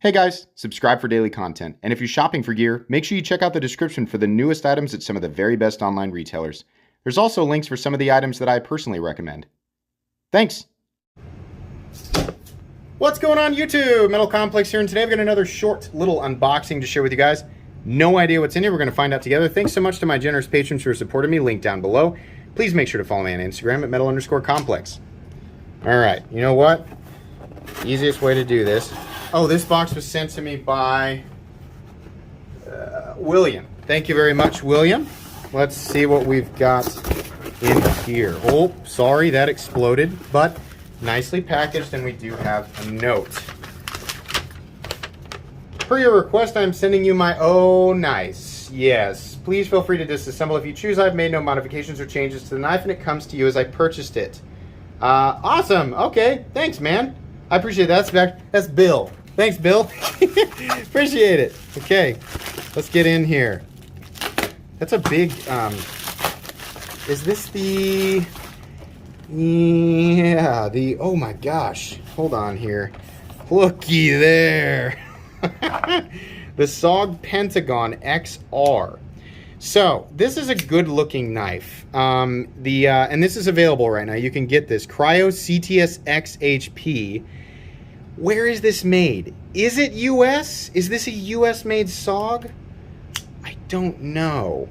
Hey guys, subscribe for daily content. And if you're shopping for gear, make sure you check out the description for the newest items at some of the very best online retailers. There's also links for some of the items that I personally recommend. Thanks! What's going on YouTube? Metal Complex here, and today I've got another short little unboxing to share with you guys. No idea what's in here, we're going to find out together. Thanks so much to my generous patrons who are supporting me, link down below. Please make sure to follow me on Instagram at metal_complex. Alright, you know what? Easiest way to do this. Oh, this box was sent to me by William. Thank you very much, William. Let's see what we've got in here. Oh, sorry, that exploded, but nicely packaged, and we do have a note. Per your request, I'm sending you my... Oh, nice. Yes. Please feel free to disassemble if you choose. I've made no modifications or changes to the knife, and it comes to you as I purchased it. Awesome. Okay. Thanks, man. I appreciate that. That's Bill. Thanks, Bill. Appreciate it. Okay, let's get in here. That's a big, is this the, yeah, oh my gosh. Hold on here. Looky there. The SOG Pentagon XR. So, this is a good looking knife. And this is available right now. You can get this. Cryo CTS XHP. Where is this made? Is it US? Is this a US made SOG? I don't know.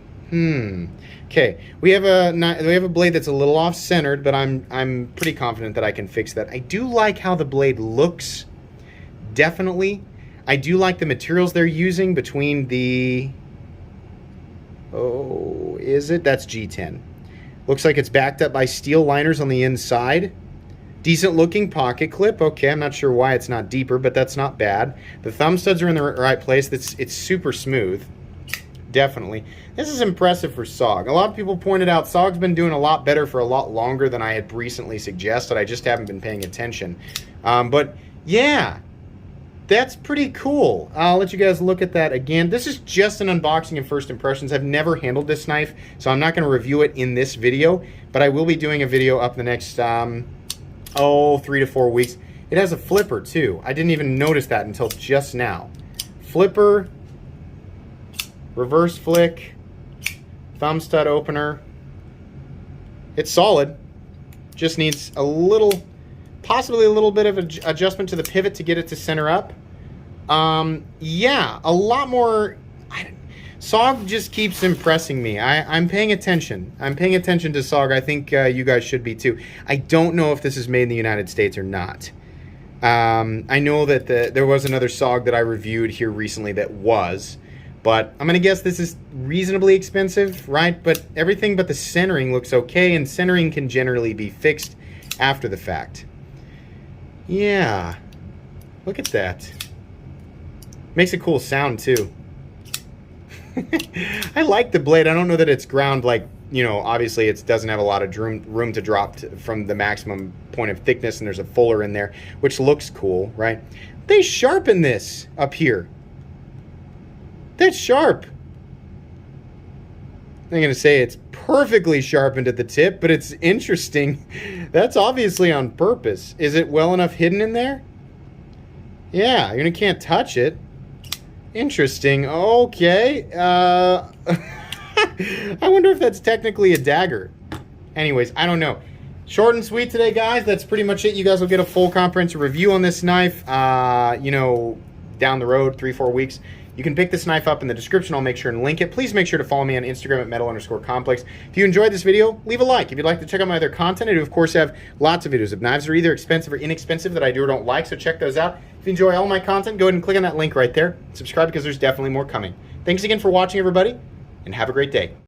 Okay, we have a blade that's a little off centered, but I'm pretty confident that I can fix that. I do like how the blade looks. Definitely. I do like the materials they're using between the... Oh, is it? That's G10. Looks like it's backed up by steel liners on the inside. Decent looking pocket clip. Okay, I'm not sure why it's not deeper, but that's not bad. The thumb studs are in the right place. It's super smooth. Definitely. This is impressive for SOG. A lot of people pointed out SOG's been doing a lot better for a lot longer than I had recently suggested. I just haven't been paying attention. But yeah, that's pretty cool. I'll let you guys look at that again. This is just an unboxing and first impressions. I've never handled this knife, so I'm not going to review it in this video, but I will be doing a video up the next... 3 to 4 weeks. It has a flipper too. I didn't even notice that until just now. Flipper, reverse flick, thumb stud opener. It's solid. Just needs a little, possibly a little bit of adjustment to the pivot to get it to center up. Yeah, a lot more. SOG just keeps impressing me. I'm paying attention. I'm paying attention to SOG. I think you guys should be too. I don't know if this is made in the United States or not. I know that there was another SOG that I reviewed here recently that was, but I'm going to guess this is reasonably expensive, right? But everything but the centering looks okay, and centering can generally be fixed after the fact. Yeah. Look at that. Makes a cool sound too. I like the blade. I don't know that it's ground like, you know, obviously it doesn't have a lot of room to drop from the maximum point of thickness, and there's a fuller in there, which looks cool, right? They sharpen this up here. That's sharp. I'm going to say it's perfectly sharpened at the tip, but it's interesting. That's obviously on purpose. Is it well enough hidden in there? Yeah, you can't touch it. Interesting. Okay. I wonder if that's technically a dagger. Anyways, I don't know. Short and sweet today, guys. That's pretty much it. You guys will get a full comprehensive review on this knife, you know, down the road, 3-4 weeks. You can pick this knife up in the description. I'll make sure and link it. Please make sure to follow me on Instagram at metal_complex. If you enjoyed this video, leave a like. If you'd like to check out my other content, I do, of course, have lots of videos of knives that are either expensive or inexpensive that I do or don't like, so check those out. If you enjoy all my content, go ahead and click on that link right there. Subscribe because there's definitely more coming. Thanks again for watching, everybody, and have a great day.